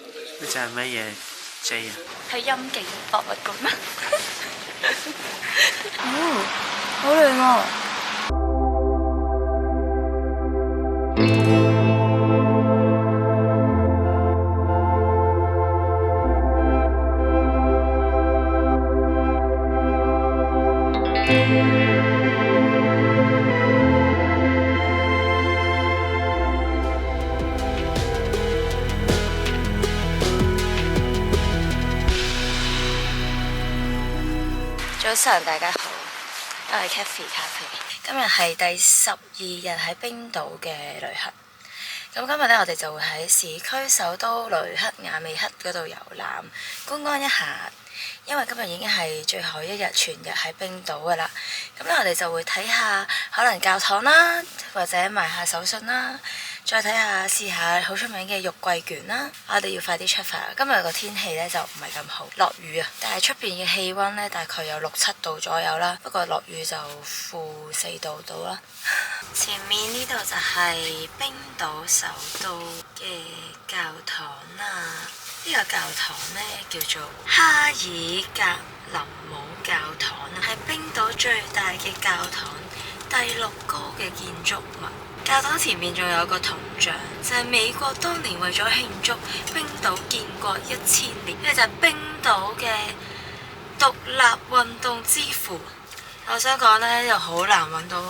呢隻係乜嘢 J 啊？係陰景博物館咩？好靚啊！早晨，大家好，我係 Cafe 咖啡。今日係第12日喺冰島嘅旅行。咁今日呢，我哋就會喺市區首都雷克雅未克嗰度遊覽觀光一下。因為今日已經係最後一日全日喺冰島噶啦。咁咧，我哋就會睇下可能教堂啦，或者買下手信啦，再睇下試下好出名嘅肉桂卷啦。我哋要快啲出發啦！今日個天氣呢就唔係咁好，落雨啊！但係出邊嘅氣温呢，大概有6-7度左右啦，不過落雨就-4度到啦。前面呢度就係冰島首都嘅教堂啦。呢個教堂呢，叫做哈爾格林姆教堂，係冰島最大嘅教堂，第6高嘅建築物。教堂前面仲有個銅像，就係美國當年為咗慶祝冰島建國1000年，呢就係冰島嘅獨立運動之父。我想講呢，又好難揾到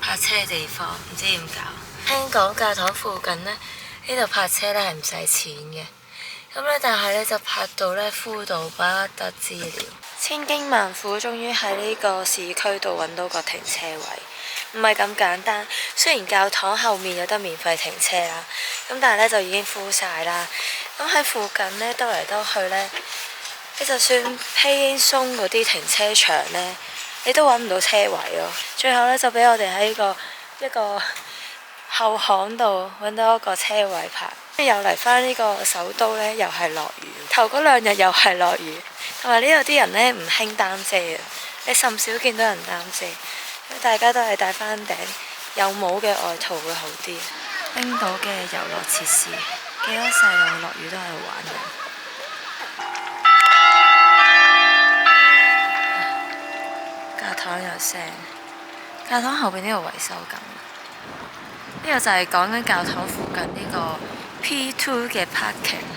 泊車嘅地方，唔知點搞。聽講教堂附近呢度泊車呢係唔使錢嘅。咁咧，但係咧就拍到咧枯到不得之了，千經萬苦，終於喺呢個市區度揾到個停車位，唔係咁簡單。雖然教堂後面有得免費停車啦，咁但係咧就已經 full 晒啦。咁喺附近咧兜嚟兜去咧，你就算披鬆嗰啲停車場咧，你都揾唔到車位咯。最後咧就俾我哋喺一個後巷度揾到一個車位泊。又嚟返呢個首都呢，又係落雨。頭嗰2日又係落雨，同埋呢度啲人呢唔興擔遮啊！你甚少見到人擔遮，大家都係帶返頂有帽嘅外套會好啲。冰島嘅遊樂設施，幾多細路落雨都喺度玩緊。教堂有聲，教堂後邊呢度維修緊。呢個就係講緊教堂附近呢個P2 嘅 parking，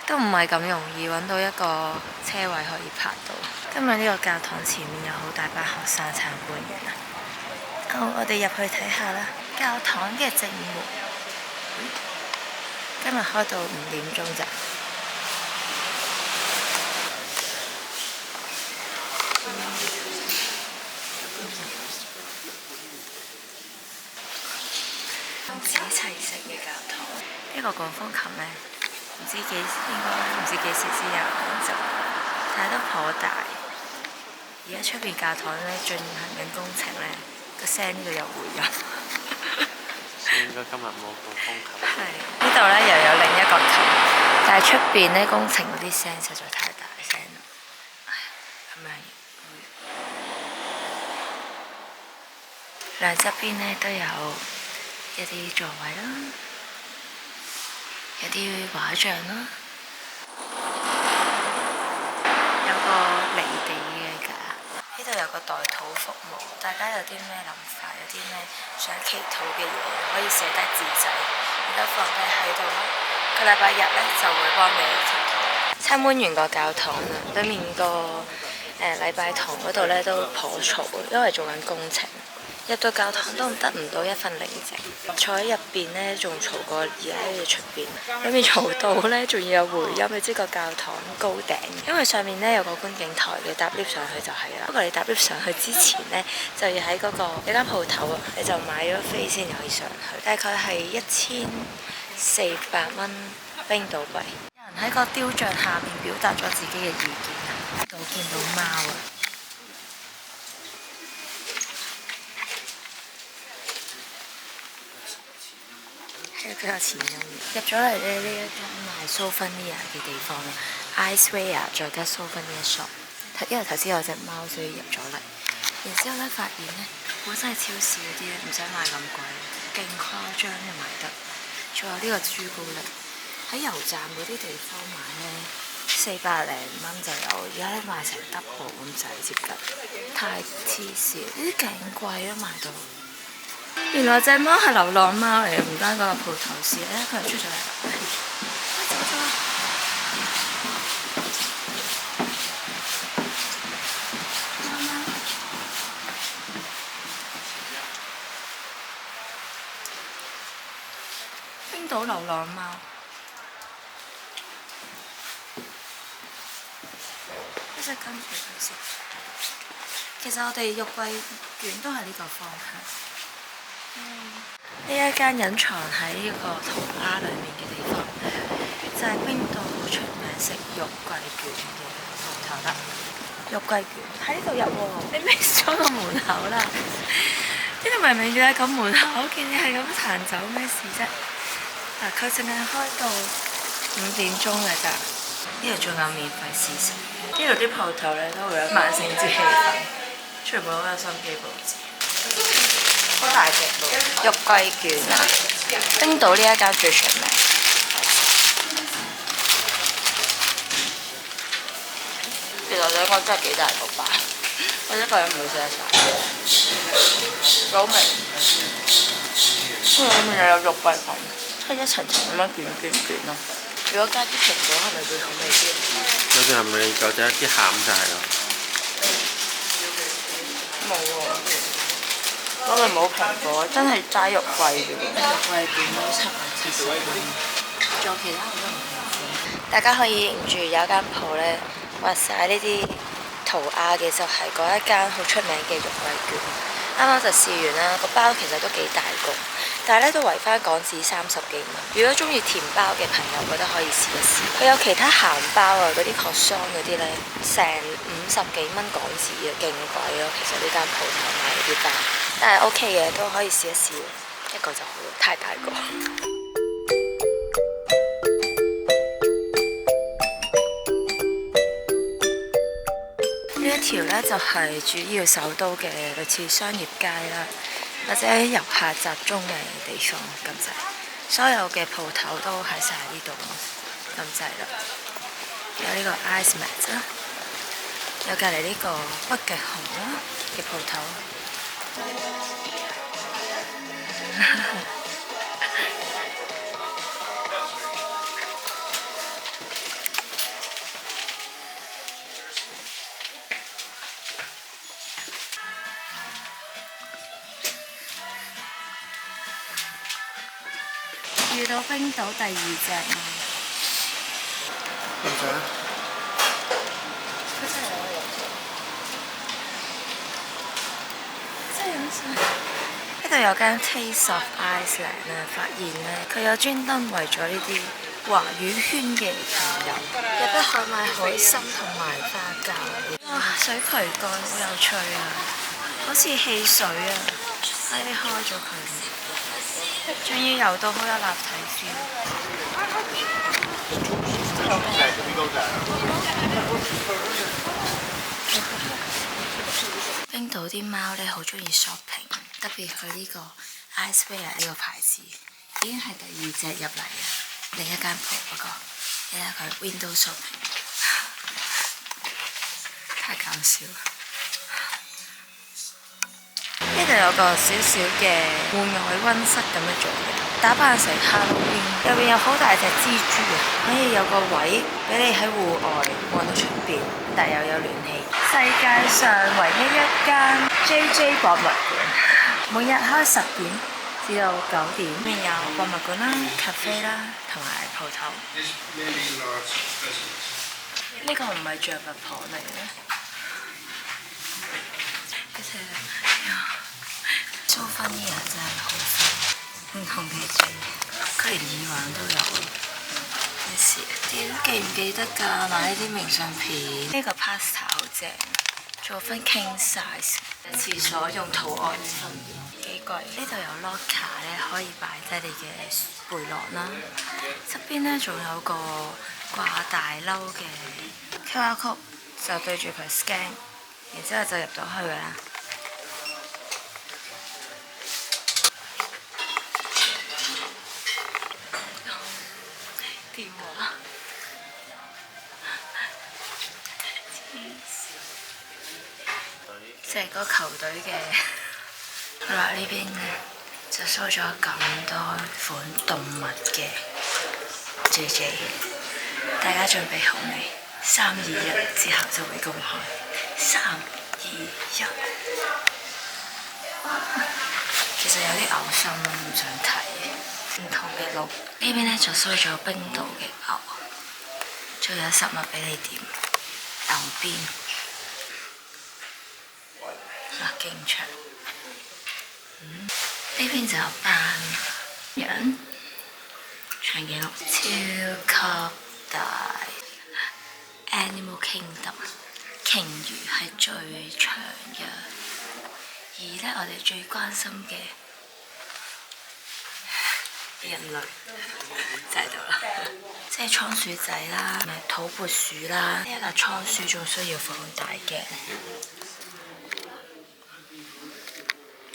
都唔係咁容易揾到一個車位可以泊到。今日呢個教堂前面有好大班學生參觀嘅。好，我哋入去睇下啦。教堂嘅正門，今日開到5點鐘咋。子齊成嘅教堂，呢個管風琴呢，唔知幾時先有人做，但係都頗大。而家出邊教堂呢進行緊工程呢，個聲呢度有回音。應該今日冇管風琴。係呢度呢又有另一個琴，但係出邊呢工程嗰啲聲實在太大聲啦。咁樣。兩側邊呢都有一啲座位啦，有啲畫像啦，有個離地嘅架。呢度有個代禱服務，大家有啲咩諗法，有啲咩想祈禱嘅嘢，可以寫低字仔，然後放低喺度啦。個禮拜日呢就會幫你祈禱。參觀完個教堂啦，對面個禮拜堂嗰度呢都頗嘈，因為做緊工程。入到教堂都得唔到一份寧靜，坐喺入邊呢仲嘈過而家喺出邊，裏面嘈到呢仲要有回音。你知個教堂高頂，因為上面呢有個觀景台嘅，搭 lift 上去就係啦。不過你搭 lift 上去之前呢，就要喺嗰個有間鋪頭啊，你就買咗飛先可以上去，大概係1400蚊冰島幣。有人喺個雕像下面表達咗自己嘅意見啊，度見到貓啊！係比較前音入咗嚟咧，呢一間賣 souvenir 嘅地方咧 ，Icewear 再加 souvenir shop。因為頭先有隻貓，所以入咗嚟。然之後咧，發現咧，本身係超市嗰啲咧，唔使買咁貴，勁誇張嘅買得。仲有呢個朱古力，喺油站嗰啲地方買呢，400零蚊就有，而家咧賣成 double 咁滯，接近太黐線，呢啲勁貴啊賣到。原來隻貓係流浪貓嚟嘅，唔關嗰個鋪頭事咧，佢又出咗嚟。走咗。冰島流浪貓。一隻跟住佢先。其實我哋玉桂園都係呢個方向。呢一間隱藏喺呢個塗鴉裡面嘅地方，就係冰島好出名食玉桂卷嘅鋪頭啦。玉桂卷喺呢度入喎，你 miss 咗個門口啦！呢度明明就係咁門口，見你係咁行走，咩事啫？嗱，佢淨係開到5點鐘㗎咋。呢度仲有免費試食。呢度啲鋪頭咧都會有萬聖節氣氛，全部好有心機佈置。好大隻喎！玉桂卷啊，冰島呢一間最出名。其實兩個真係幾大個吧，我一個人唔會食得晒。好味。裏面又有玉桂粉，係一層層咁樣卷咯。如果加啲蘋果係咪會好味啲？有啲係咪有隻一啲餡就係咯？冇喎。嗰度冇蘋果，真係齋玉桂嘅。玉桂卷都770蚊，仲有其他好多唔同款。大家可以認住有間鋪咧，畫晒呢啲塗鴉嘅，就係嗰一間好出名嘅玉桂卷。啱啱就試完啦，個包其實都幾大個，但係咧都圍翻港紙30幾蚊。如果中意甜包嘅朋友，覺得可以試一試。佢有其他鹹包啊，嗰啲殼霜嗰啲咧，成50幾蚊港紙啊，勁貴咯。其實呢間鋪頭買嗰啲包，但係 OK 嘅，都可以試一試。一個就好，太大個。呢一條呢，就係主要首都嘅類似商業街啦，或者遊客集中嘅地方咁滯。所有嘅鋪頭都喺晒呢度咁滯啦。有呢個 Ice Mat 啦，有隔離呢個北極熊啦嘅鋪頭。遇到冰島第2隻貓。點解？佢真係有飲水。真係飲水。呢度有間 Taste of Iceland 咧，發現咧佢有專登為咗呢啲華語圈嘅朋友，入得可買海參同埋花膠。哇！水渠蓋好有趣啊，好似汽水啊，拉開咗佢。仲要游到好有立體 feel。冰島啲貓咧好中意 shopping， 特別佢呢個 Icewear 呢個牌子已經係第2隻入嚟啊！另一間鋪不過，你睇佢 window shopping， 太搞笑啦！呢度有個少少嘅戶外溫室咁樣做嘅，打扮成 Halloween， 入邊有好大隻蜘蛛啊，可以有個位俾你喺戶外望到出邊，但又有暖氣。世界上唯一一間 JJ 博物館，每日開10點至到9點，入面有博物館啦、cafe 啦同埋鋪頭。呢個唔係象拔蚌嚟嘅咩？蘇芬尼亞真係好貴，唔同嘅嘢，佢連耳環都有。咩事？記唔記得㗎？買呢啲明信片，呢個 pasta 好正，做分 king size。廁所用圖案分幾貴？呢度有 locker 咧，可以擺低你嘅背囊啦。側邊咧仲有個掛大褸嘅 QR code，就對住佢 scan， 然之後就入到去㗎啦。電話。成個球隊嘅，好啦，呢邊就 show 咗咁多款動物嘅 JJ， 大家準備好未？3、2、1之後就會公開。3、2、1。其實有啲嘔心，唔想睇。唔同嘅鹿，呢邊咧就 show 咗冰島嘅牛，仲有實物俾你點，牛鞭。勁長，呢邊就有班人，長頸鹿超級大 ，Animal Kingdom， 鯨魚係最長嘅，而咧我哋最關心嘅人類就喺度啦，即係倉鼠仔啦，土撥鼠啦，呢一個倉鼠仲需要放大鏡。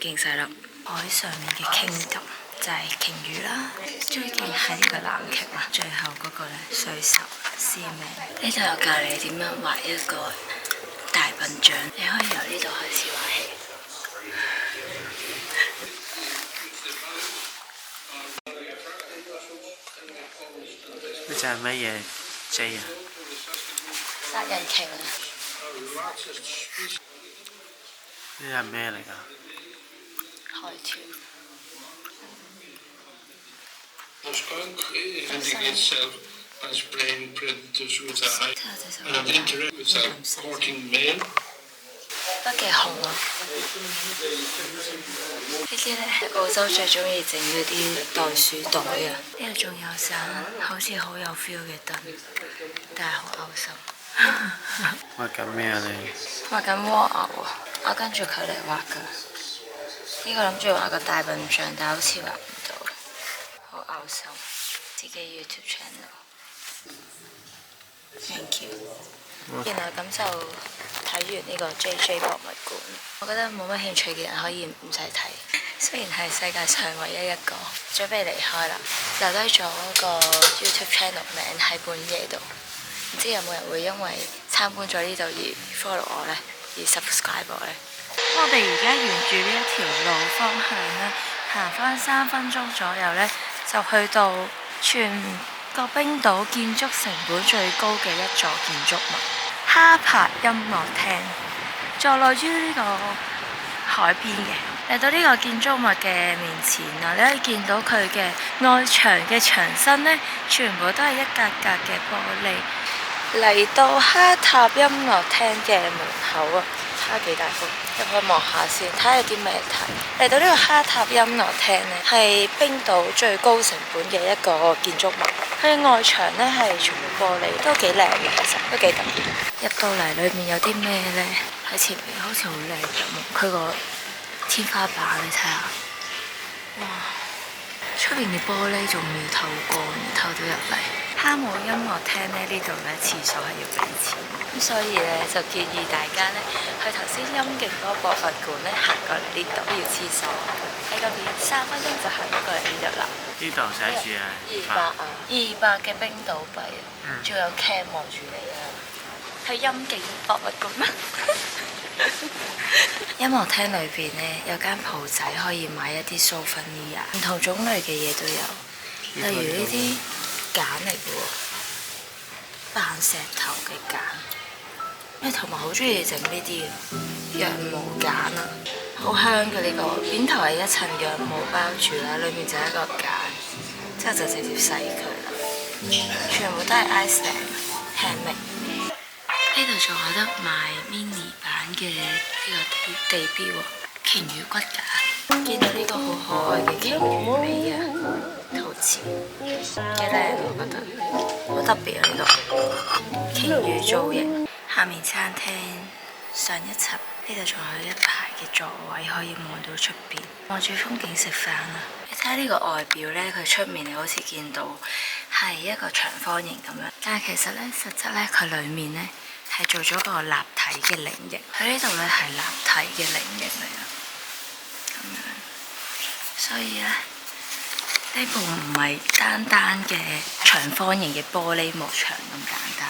勁細粒，海上面嘅 Kingdom 就係鯨魚啦，最勁係呢個南極啦，最後嗰個咧水手司命。呢度有教你點樣畫一個大笨象，你可以由呢度開始畫起。呢隻係乜嘢 J 啊？殺人鯨啊！呢隻係咩嚟㗎？海豚。北極熊啊！呢啲咧喺澳洲最中意整嗰啲袋鼠袋啊！呢度仲有盞好似好有 feel 嘅燈，但係好嘔心。畫緊咩啊你？畫緊蝸牛啊！我跟住佢嚟畫㗎。呢個諗住畫個大笨象，但係好似畫唔到，好嘔心。自己 YouTube channel。Thank you。然後咁就睇完呢個 JJ 博物館，我覺得冇乜興趣嘅人可以唔使睇。雖然係世界上唯一一個，準備離開啦，留低咗個 YouTube channel 名喺本嘢度。唔知有冇人會因為參觀咗呢度而 follow 我呢？而 subscribe 我呢？我哋而家沿住呢一條路方向呢，行翻3分鐘左右呢，就去到全個冰島建築成本最高嘅一座建築物——哈柏音樂廳，坐落於呢個海邊嘅。嚟到呢個建築物嘅面前啊，你可以見到佢嘅外牆嘅牆身呢，全部都係一格格嘅玻璃。嚟到哈塔音樂廳嘅門口啊，睇下幾大幅，入去望下先，睇下有啲咩睇。嚟到呢個哈塔音樂廳呢，係冰島最高成本嘅一個建築物。佢嘅外牆呢係全部玻璃，都幾靚嘅，其實都幾特別。入到嚟裏面有啲咩呢？喺前面好似好靚咁，佢個天花板你睇下，哇！出邊嘅玻璃仲未透光，透到入嚟。哈姆音樂廳呢度呢，廁所係要俾錢，咁所以呢，就建議大家呢，去頭先陰極嗰個博物館呢，行過嚟呢度都要廁所，喺嗰邊3分鐘就行過嚟呢度啦。呢度寫住啊200嘅冰島幣啊，仲有 cam 望住你啊，去陰極博物館咩？音樂廳裏邊呢，有間鋪仔可以買一啲 souvenir， 唔同種類嘅嘢都有，例如呢啲梘嚟嘅喎，扮石頭嘅梘，咩同埋好中意整呢啲羊毛梘啊，好香嘅呢個，邊頭係一層羊毛包住啦，裏面就係一個梘，之後就直接洗佢啦，全部都係 Iceland handmade。呢度仲有得賣 mini 版嘅呢個地標喎，鯨魚骨架，見到呢個好可愛嘅鯨魚尾啊，陶瓷，幾靚我覺得，好特別啊呢度，鯨魚造型。下面餐廳上一層，呢度仲有一排嘅座位可以望到出邊，望住風景食飯啊！你睇下呢個外表呢，佢出面你好似見到係一個長方形咁樣，但係其實呢，實質呢，佢裡面呢，係做咗個立體嘅菱形，喺呢度咧係立體嘅菱形嚟啦，咁樣，所以咧呢部唔係單單嘅長方形嘅玻璃幕牆咁簡單，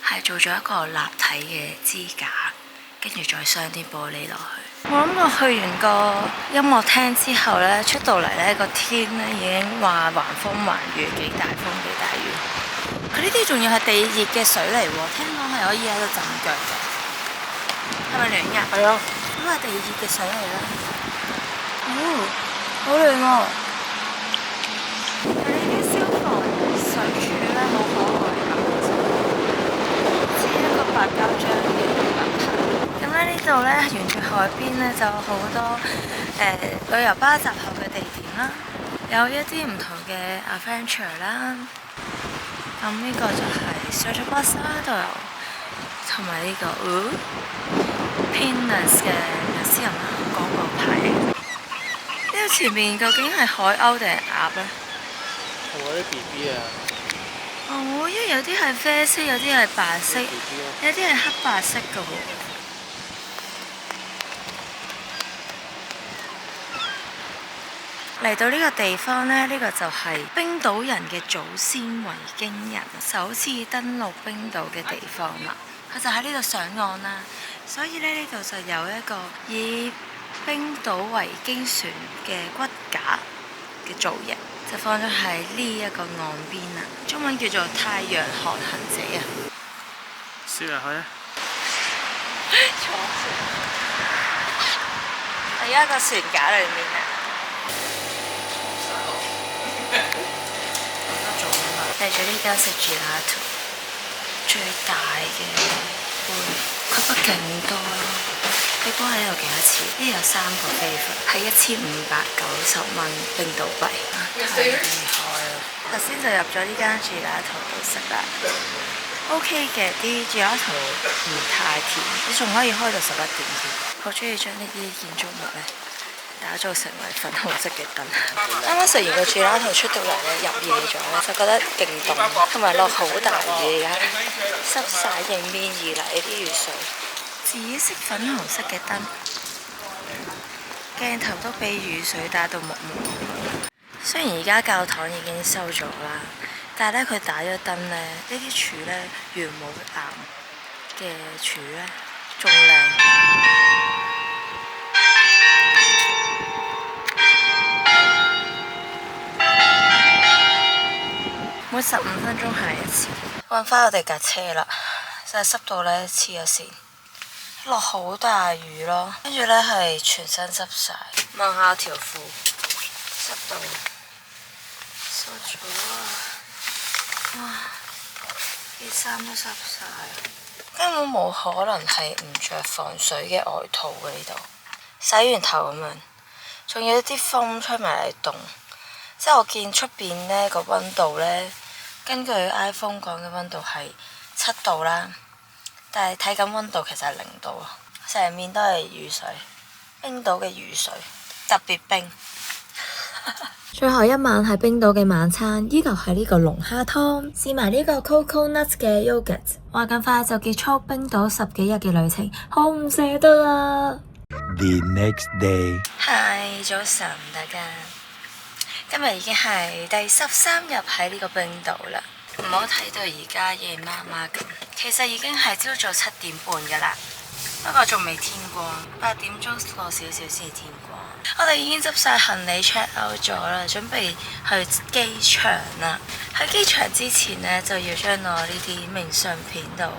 係做咗一個立體嘅支架，跟住再鑲啲玻璃落去。我諗我去完個音樂廳之後呢，出到嚟呢個天呢已經話橫風橫雨，幾大風幾大雨。佢呢啲仲要係地熱嘅水嚟喎，聽講係可以喺度浸腳嘅，係咪暖㗎？係啊，都係地熱嘅水嚟啦。好暖喎！佢呢啲消防水柱呢，好可愛咁，似一個白膠漿嘅品牌。咁咧呢度呢，沿住海邊呢，就有好多旅遊巴集合嘅地點啦，有一啲唔同嘅 adventure 啦。咁呢個就係 Sergio Bus 啦，度有同埋呢個 Pinus 嘅私人廣告牌。呢度前面究竟係海鷗定係鴨呢？同我啲 BB 啊！哦，因為有啲係啡色，有啲係白色，有啲係黑白色嘅喎。嚟到呢個地方呢，呢個就係冰島人嘅祖先維京人首次登陸冰島嘅地方啦。佢就喺呢度上岸啦，所以呢度就有一個以冰島維京船嘅骨架嘅造型，就放咗喺呢一個岸邊啦。中文叫做太陽航行者啊！燒入去啊！坐船，喺一個船架裏面啊！嚟咗呢間食住啦，最大嘅杯，佢不勁多咯。你估下呢度幾多錢？呢度有3個飛佛，係1590蚊冰島幣，太厲害啦！頭先就入咗呢間住啦圖度食啦 ，OK 嘅，啲住啦圖唔太甜，你仲可以開到11點添。好中意將呢啲建築物呢打造成為粉紅色嘅燈。啱啱食完個住啦圖出到嚟咧，入夜咗咧，就覺得勁凍，同埋落好大雨而家，濕晒迎面而嚟呢啲雨水。紫色粉紅色嘅燈，鏡頭都俾雨水打到木木。雖然而家教堂已經收咗啦，但係咧佢打咗燈咧，呢啲柱咧原冇藍嘅柱咧仲靚。每15分鐘行一次。揾翻我哋架車啦，就係濕到咧黐咗線。落好大雨咯，跟住呢係全身濕晒。望下條褲，濕到濕咗啊！哇，啲衫都濕晒，根本冇可能係唔着防水嘅外套嘅呢度。洗完頭咁樣，仲有啲風吹埋嚟凍。即係我見出邊呢個溫度呢，根據 iPhone 講嘅溫度係7度啦。但係睇緊溫度其實係0度啊！成面都係雨水，冰島嘅雨水特別冰。最後一晚喺冰島嘅晚餐，依舊係呢個龍蝦湯，試埋呢個 coconut 嘅 yogurt。話咁快就結束冰島10幾日嘅旅程，好唔捨得啊 The next day。Hi， 早晨大家，今日已經係第13日喺呢個冰島啦。唔好睇到而家夜媽媽咁，其實已經係朝早7點半㗎啦，不過仲未天光，8點鐘過少少先天光。我哋已經執晒行李 check out 咗啦，準備去機場啦。喺機場之前呢，就要將我呢啲明信片度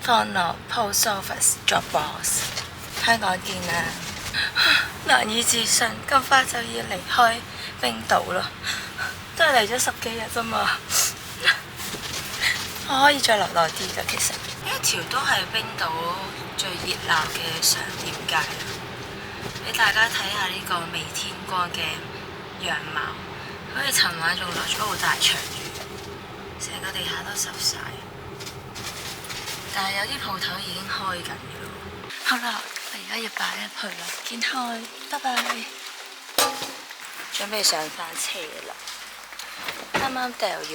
放落 post office drop box。香港見啦！難以置信，咁快就要離開冰島咯，都係嚟咗10幾日啫嘛。我可以再留耐啲㗎，其實呢一條都係冰島最熱鬧嘅商店街啦。俾大家睇下呢個未天光嘅樣貌，好似尋晚仲落咗好大場雨，成個地下都濕晒。但係有啲鋪頭已經開緊嘅咯。好啦，我而家要擺入去啦，見開，拜拜。準備上返車啦。啱啱啱掉完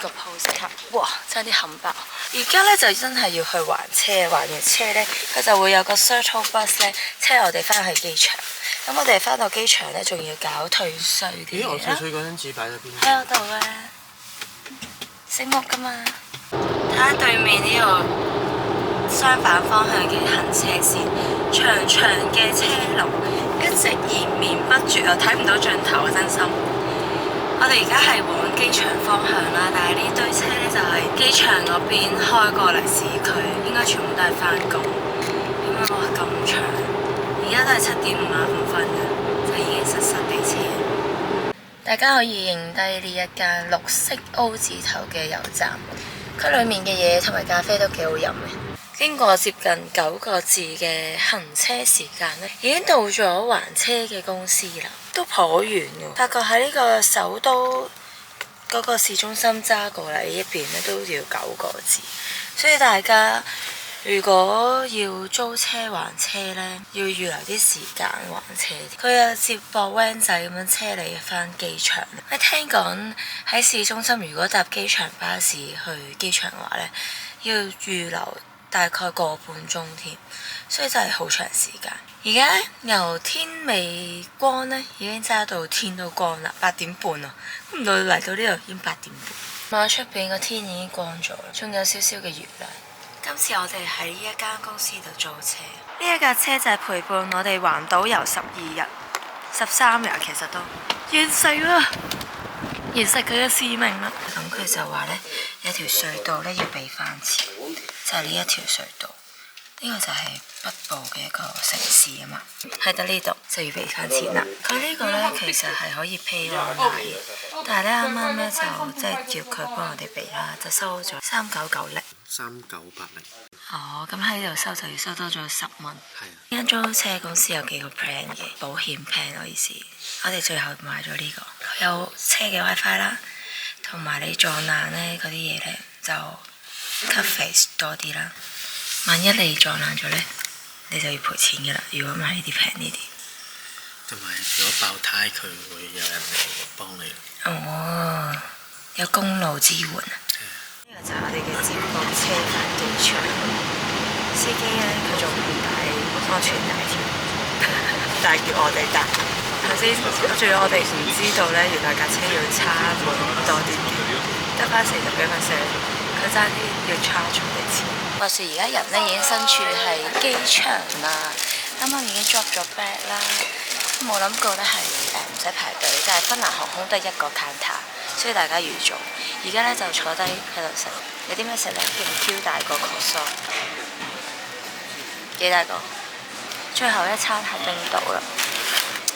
個 postcard，哇！差啲冚爆。而家咧就真係要去還車，還完車咧佢就會有個 shuttle bus 咧車我哋翻去機場。咁我哋翻到機場咧，仲要搞退稅啲嘢啦。我退稅嗰張紙擺喺邊？喺我度嘅，醒目噶嘛。睇下對面呢度相反方向嘅行車線，長長嘅車龍一直延綿不絕啊！睇唔到盡頭啊，真心。我哋而家係往機場方向啦，但係呢堆車咧就係機場嗰邊開過嚟市區，應該全部都係翻工。點解哇咁長？而家都係7:55嘅，就已經塞地車。大家可以認低呢一間綠色 O 字頭嘅油站，佢裡面嘅嘢同埋咖啡都幾好飲嘅。經過接近9個字嘅行車時間咧，已經到咗還車嘅公司啦，都頗遠嘅。發覺喺呢個首都嗰個市中心揸過嚟呢一邊咧，都要9個字，所以大家如果要租車還車呢，要預留啲時間還車。佢有接駁 van 仔咁樣車你返機場。我聽講喺市中心，如果搭機場巴士去機場嘅話呢，要預留大概個半鐘添，所以真係好長時間。而家由天未光呢，已經揸到天都光啦，8:30啊！估唔到嚟到呢度已經8:30。望出邊個天已經光咗，仲有少少嘅月亮。今次我哋喺呢一間公司度租車，呢一架車就係陪伴我哋環島遊12日、13日，其實都完成啦，完成佢嘅使命啦。咁佢就話呢，有條隧道呢要俾翻錢，就係呢一條隧道。呢個就係北部嘅一個城市啊嘛，喺得呢度就要俾翻錢啦。佢呢個呢，其實係可以 pay online 嘅，但係呢，啱啱呢，就即係叫佢幫我哋俾啦，就收咗3990。3980。哦，咁喺呢度收就要收多咗10蚊。係啊。呢間租車公司有幾個 plan 嘅，保險 plan 我意思。我哋最後買咗呢個，有車嘅 WiFi 啦，同埋你撞爛呢嗰啲嘢呢，就 cover 多啲啦。萬一你撞爛咗呢，你就要賠錢嘅啦。如果買呢啲平呢啲，同埋如果爆胎，佢會有人嚟幫你。哦，有公路支援啊！呢個就係我哋嘅接駁車返機場。司機呢，佢仲唔帶安全帶添，但係叫我哋帶。頭先仲有我哋唔知道呢，原來架車要插滿多啲嘅，得翻40幾%，佢爭啲要 charge 我哋錢。話說而家人呢已經身處喺機場啦，啱啱已經 drop 咗 bag 啦，冇諗過呢係唔使排隊，但係芬蘭航空得一個 counter，所以大家預早。而家呢就坐低喺度食，有啲咩食呢？叫唔 Q 大個 croissant，幾大個？最後一餐喺冰島啦。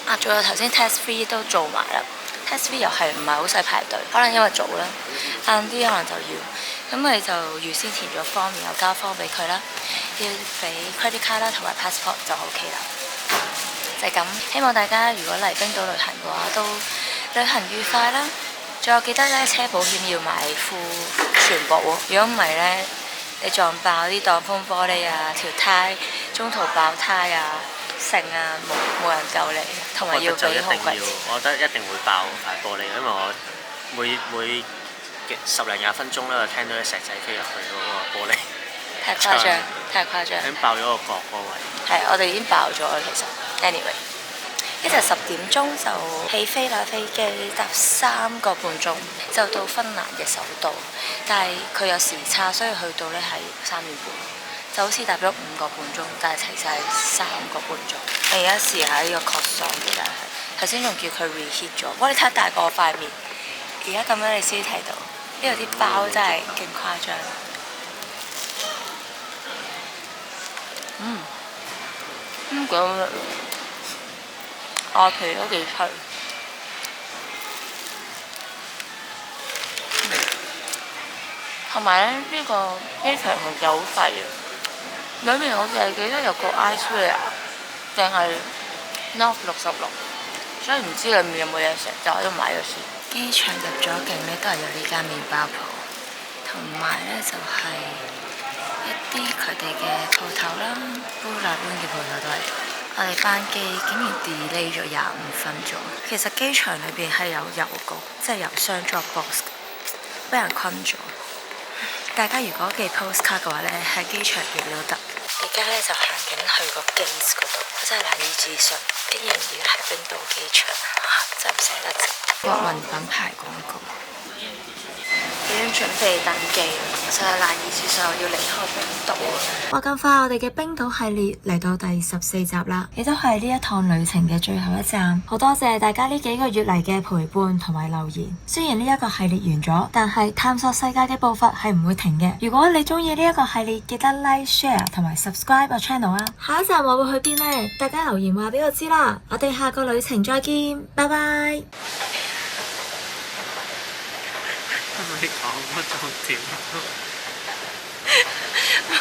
啊，仲有頭先 test free 都做埋啦。test free 又係唔係好使排隊，可能因為早啦，晏啲可能就要。咁我哋就預先填咗 form，然後交 form 俾佢啦，要俾 credit card 啦同埋 passport 就 OK 啦。就係咁，希望大家如果嚟冰島旅行嘅話，都旅行愉快啦。仲有記得咧，車保險要買副全部喎。如果唔係咧，你撞爆啲擋風玻璃啊，條胎中途爆胎啊，剩啊，冇人救你，同埋要俾好貴錢。我覺得一定會爆塊玻璃，因為我每10零20分鐘咧，我聽到啲石仔飛入去嗰個玻璃。太誇張，太誇張。已經爆咗個角嗰位。係，我哋已經爆咗啦，其實。anyway，一陣10點鐘就起飛啦，飛機搭3個半鐘就到芬蘭嘅首都，但係佢有時差，所以去到呢係3點半，就好似搭咗5個半鐘，但係齊晒3個半鐘。我而家試下呢個 croissant 嘅，頭先仲叫佢 reheat 咗，哇！你睇大過我塊面，而家咁樣你先睇到，呢度啲包真係勁誇張。咁外皮都幾脆，同埋呢個機場其實好細嘅，裏面我淨係記得有個 Icewear 定係 North 66，所以唔知裏面有冇嘢食，就喺度買咗先。機場入咗境呢，都係有呢間麵包鋪，同埋呢就係一啲佢哋嘅鋪頭啦，烏拉般嘅鋪頭都係。我哋班機竟然 delay 咗25分鐘。其實機場裏邊係有郵局，即係郵箱 drop box，俾人困咗。大家如果寄 postcard 嘅話呢，喺機場寄都得。而家呢，就行緊去個 gate 嗰度，真係難以置信，竟然而家喺冰島機場，真係唔捨得整。國民品牌廣告。已經準備登機啦，真係難以置信我要離開冰島啊！話咁快，我哋嘅冰島系列嚟到第14集啦，亦都係呢一趟旅程嘅最後一站。好多謝大家呢幾個月嚟嘅陪伴同埋留言。雖然呢一個系列完咗，但係探索世界嘅步伐係唔會停嘅。如果你中意呢一個系列，記得 like、share 同埋 subscribe 個 channel 啊！下一站我會去邊呢？大家留言話俾我知啦。我哋下個旅程再見，拜拜。你講乜重點？我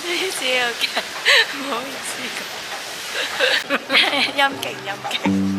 呢次有嘅，唔好意思。陰勁陰勁。